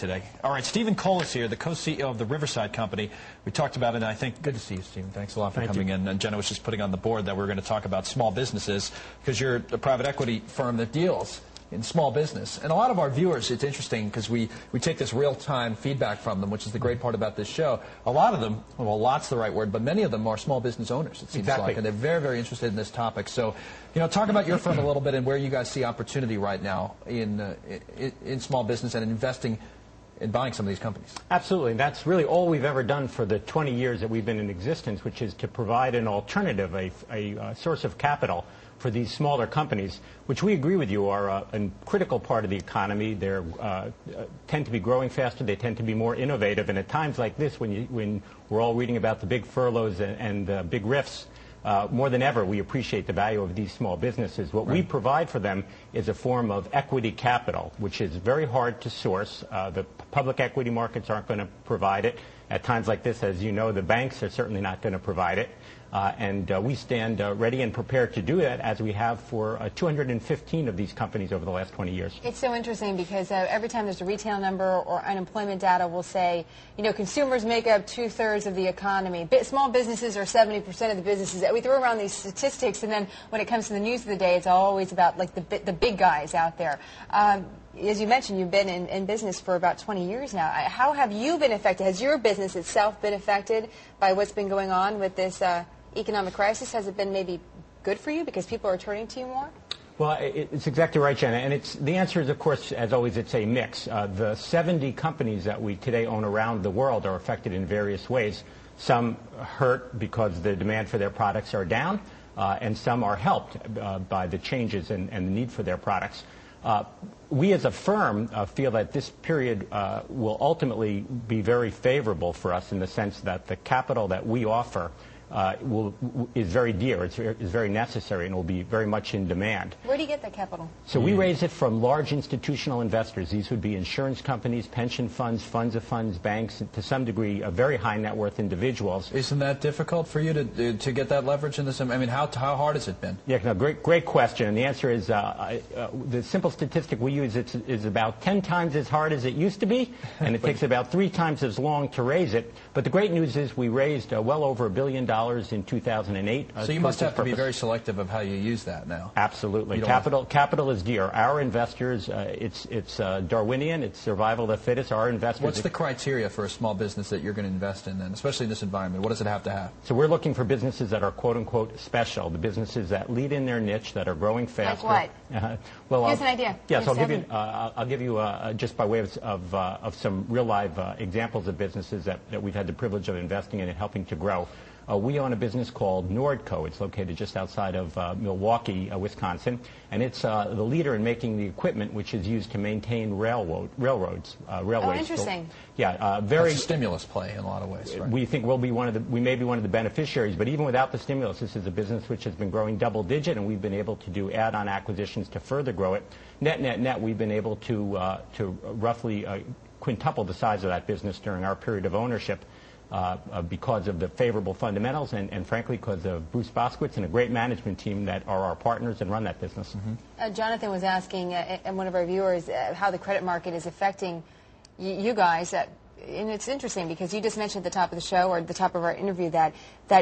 today. All right, Stephen Kohl is here, the co-CEO of the Riverside Company. We talked about it, and I think, good to see you, Stephen. Thanks a lot for coming in. And Jenna was just putting on the board that we're going to talk about small businesses, because you're a private equity firm that deals in small business. And a lot of our viewers, it's interesting because we take this real-time feedback from them, which is the great part about this show. A lot of them, well, lot's the right word, but many of them are small business owners, it seems like, and they're very, very interested in this topic. So, you know, talk about your firm a little bit and where you guys see opportunity right now in small business and in investing in buying some of these companies. Absolutely. That's really all we've ever done for the 20 years that we've been in existence, which is to provide an alternative, a source of capital for these smaller companies, which we agree with you are a critical part of the economy. They tend to be growing faster. They tend to be more innovative. And at times like this, when we're all reading about the big furloughs and the big rifts, more than ever, we appreciate the value of these small businesses. What we provide for them is a form of equity capital, which is very hard to source. The public equity markets aren't going to provide it. At times like this, as you know, the banks are certainly not going to provide it. And we stand ready and prepared to do that, as we have for 215 of these companies over the last 20 years. It's so interesting because every time there's a retail number or unemployment data, we'll say, you know, consumers make up 2/3 of the economy. Small businesses are 70% of the businesses. We throw around these statistics, and then when it comes to the news of the day, it's always about like the big guys out there. As you mentioned, you've been in business for about 20 years now. How have you been affected? Has your business itself been affected by what's been going on with this economic crisis? Has it been maybe good for you because people are turning to you more? Well, it's exactly right, Jenna. And the answer is, of course, as always, it's a mix. The 70 companies that we today own around the world are affected in various ways. Some hurt because the demand for their products are down, and some are helped by the changes and the need for their products. We as a firm feel that this period will ultimately be very favorable for us in the sense that the capital that we offer is very dear, it's very necessary, and will be very much in demand. Where do you get that capital? So we raise it from large institutional investors. These would be insurance companies, pension funds, funds of funds, banks, and to some degree very high net worth individuals. Isn't that difficult for you to get that leverage in this? I mean, how hard has it been? Yeah, no, great question. And the answer is the simple statistic we use is about 10 times as hard as it used to be, and it takes about 3 times as long to raise it. But the great news is we raised well over $1 billion in 2008. So you must have to be very selective of how you use that now. Absolutely. Capital is dear. Our investors, it's Darwinian, it's survival of the fittest. Our investors. What's the criteria for a small business that you're going to invest in then, especially in this environment? What does it have to have? So we're looking for businesses that are quote-unquote special, the businesses that lead in their niche, that are growing faster. Like what? Well, here's an idea. Yes, I'll give you just by way of some real live examples of businesses that we've had the privilege of investing in and helping to grow. We own a business called Nordco. It's located just outside of Milwaukee, Wisconsin, and it's the leader in making the equipment which is used to maintain railroads. Oh, interesting. Yeah, very. That's a stimulus play in a lot of ways. Right? We think we may be one of the beneficiaries, but even without the stimulus, this is a business which has been growing double-digit, and we've been able to do add-on acquisitions to further grow it. Net, we've been able to roughly quintuple the size of that business during our period of ownership. Because of the favorable fundamentals and frankly, because of Bruce Boskowitz and a great management team that are our partners and run that business. Jonathan was asking, and one of our viewers, how the credit market is affecting you guys. And it's interesting because you just mentioned at the top of the show or at the top of our interview that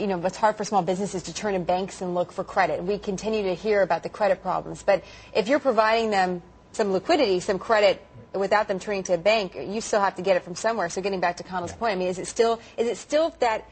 you know, it's hard for small businesses to turn to banks and look for credit. We continue to hear about the credit problems. But if you're providing them some liquidity, some credit, without them turning to a bank, you still have to get it from somewhere. So getting back to Connell's point, I mean, is it still that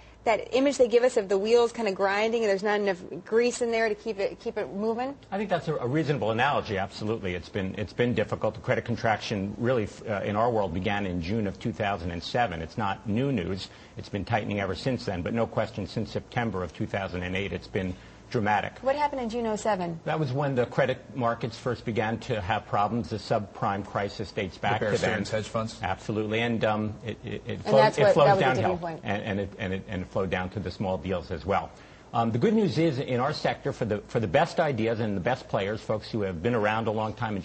image they give us of the wheels kind of grinding and there's not enough grease in there to keep it moving? I think that's a reasonable analogy. Absolutely, it's been difficult. The credit contraction really in our world began in June of 2007. It's not new news. It's been tightening ever since then. But no question, since September of 2008, it's been dramatic. What happened in June '07? That was when the credit markets first began to have problems. The subprime crisis dates back to then. Hedge funds? Absolutely, and it flowed downhill, and it flowed down to the small deals as well. The good news is, in our sector, for the best ideas and the best players, folks who have been around a long time and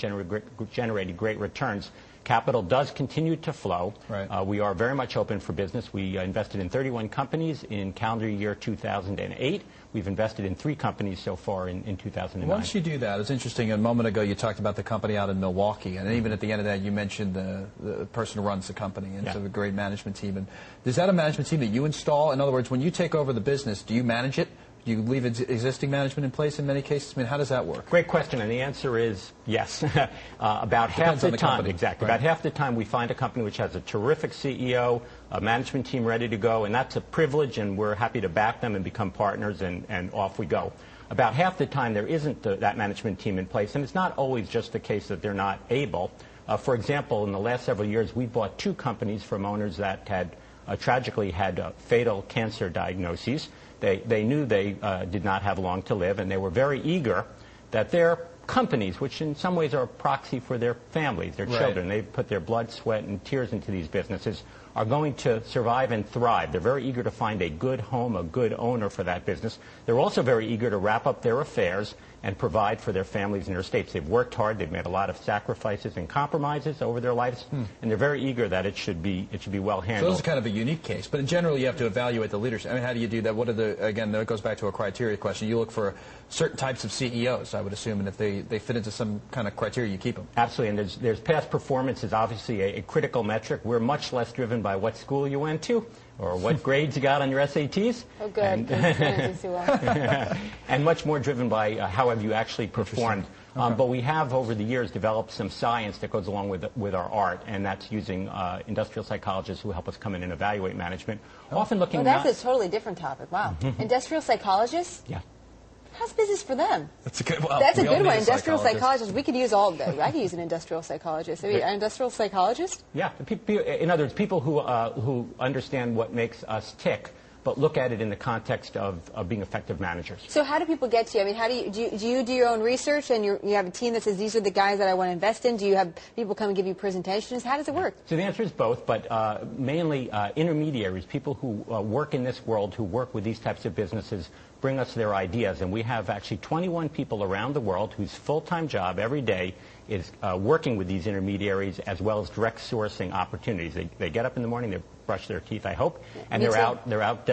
generated great returns, Capital does continue to flow. Right. We are very much open for business. We invested in 31 companies in calendar year 2008. We've invested in 3 companies so far in 2009. Why don't you do that? It's interesting. A moment ago, you talked about the company out in Milwaukee, and even at the end of that, you mentioned the person who runs the company, and it's a great management team. And is that a management team that you install? In other words, when you take over the business, do you manage it? Do you leave existing management in place in many cases? I mean, how does that work? Great question, and the answer is yes. About half the time, exactly. Right. About half the time, we find a company which has a terrific CEO, a management team ready to go, and that's a privilege, and we're happy to back them and become partners, and off we go. About half the time, there isn't that management team in place, and it's not always just the case that they're not able. For example, in the last several years, we bought 2 companies from owners that had tragically had fatal cancer diagnoses. They knew they did not have long to live, and they were very eager that their companies, which in some ways are a proxy for their families, their children, they've put their blood, sweat, and tears into these businesses, are going to survive and thrive. They're very eager to find a good home, a good owner for that business. They're also very eager to wrap up their affairs and provide for their families and their estates. They've worked hard. They've made a lot of sacrifices and compromises over their lives, and they're very eager that it should be well handled. So this is kind of a unique case, but in general, you have to evaluate the leadership. I mean, how do you do that? What are again, that goes back to a criteria question. You look for certain types of CEOs, I would assume, and if they fit into some kind of criteria, you keep them. Absolutely, and there's past performance is obviously a critical metric. We're much less driven by what school you went to or what grades you got on your SATs. Oh, good. And much more driven by how have you actually performed. But we have, over the years, developed some science that goes along with our art, and that's using industrial psychologists who help us come in and evaluate management. Often looking that's a totally different topic. Wow. Industrial psychologists? Yeah. How's business for them? That's a good one. That's a good one. Industrial psychologist. We could use I could use an industrial psychologist. I mean, an industrial psychologist? Yeah. In other words, people who understand what makes us tick, but look at it in the context of being effective managers. So how do people get to you? I mean, how do you do your own research, and you have a team that says these are the guys that I want to invest in? Do you have people come and give you presentations? How does it work? So the answer is both, but mainly intermediaries, people who work in this world, who work with these types of businesses, bring us their ideas. And we have actually 21 people around the world whose full-time job every day is working with these intermediaries as well as direct sourcing opportunities. They get up in the morning, they brush their teeth, I hope, and they're out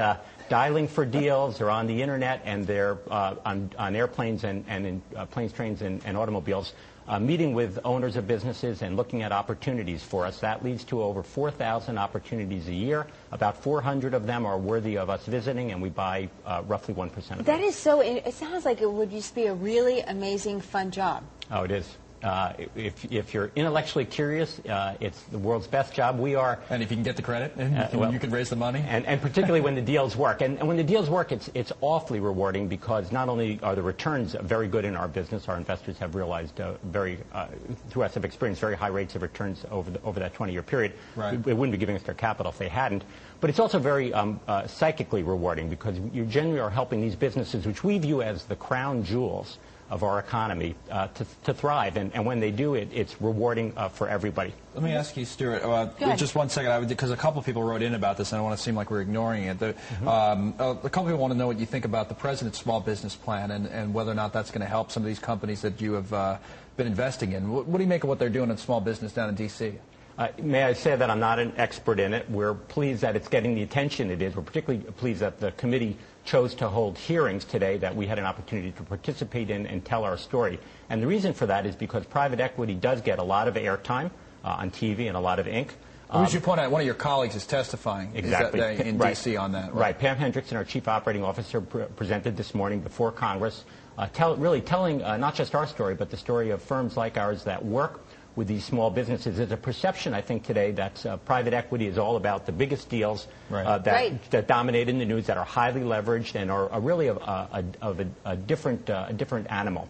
dialing for deals. They're on the internet, and they're on airplanes and in planes, trains, and automobiles, meeting with owners of businesses and looking at opportunities for us. That leads to over 4,000 opportunities a year. About 400 of them are worthy of us visiting, and we buy roughly 1% of them. That is so. It sounds like it would just be a really amazing, fun job. Oh, it is. If you're intellectually curious, it's the world's best job. We are. And if you can get the credit, and you can raise the money. And particularly when the deals work. And when the deals work, it's awfully rewarding, because not only are the returns very good in our business, our investors have realized through us have experienced very high rates of returns over that 20-year period. Right. They wouldn't be giving us their capital if they hadn't. But it's also very psychically rewarding, because you generally are helping these businesses, which we view as the crown jewels of our economy, to thrive. And when they do, it's rewarding for everybody. Let me ask you, Stewart, just one second, because a couple of people wrote in about this, and I don't want to seem like we're ignoring it. A couple of people want to know what you think about the President's Small Business Plan, and whether or not that's going to help some of these companies that you have been investing in. What do you make of what they're doing in small business down in D.C.? May I say that I'm not an expert in it. We're pleased that it's getting the attention it is. We're particularly pleased that the committee chose to hold hearings today, that we had an opportunity to participate in and tell our story. And the reason for that is because private equity does get a lot of airtime on TV and a lot of ink. As you point out, one of your colleagues is testifying in D.C. on that. Right. Pam Hendrickson, our Chief Operating Officer, presented this morning before Congress, really telling not just our story, but the story of firms like ours that work with these small businesses. There's a perception, I think, today that private equity is all about the biggest deals that dominate in the news, that are highly leveraged and are really of a different animal.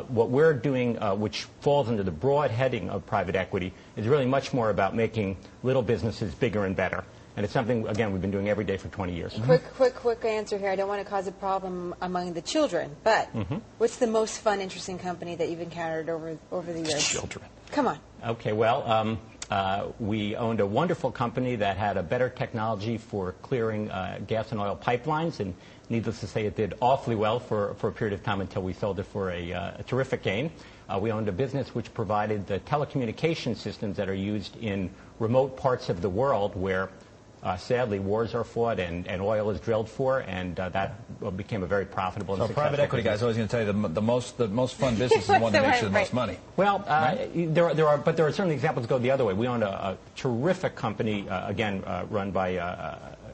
What we're doing, which falls under the broad heading of private equity, is really much more about making little businesses bigger and better. And it's something, again, we've been doing every day for 20 years. Quick answer here. I don't want to cause a problem among the children, but what's the most fun, interesting company that you've encountered over the years? Children. Come on. Okay, well, We owned a wonderful company that had a better technology for clearing gas and oil pipelines, and needless to say, it did awfully well for a period of time until we sold it for a terrific gain. We owned a business which provided the telecommunication systems that are used in remote parts of the world where, sadly, wars are fought and oil is drilled for, and that became a very profitable and successful private equity business. guys always going to tell you the most fun business is the one that makes you the most money. Well, there are certainly examples that go the other way. We owned a terrific company, again, run by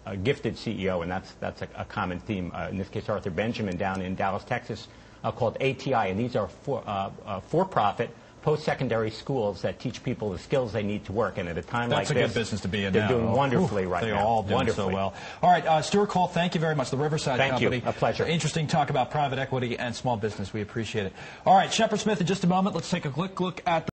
a gifted CEO, and that's a common theme. In this case, Arthur Benjamin down in Dallas, Texas, called ATI, and these are for-profit post-secondary schools that teach people the skills they need to work. And at a time like this, that's a good business to be in. They're doing wonderfully right now. They're all doing so well. All right, Stewart Kohl, thank you very much. The Riverside Company. Thank you. A pleasure. Interesting talk about private equity and small business. We appreciate it. All right, Shepard Smith in just a moment. Let's take a quick look at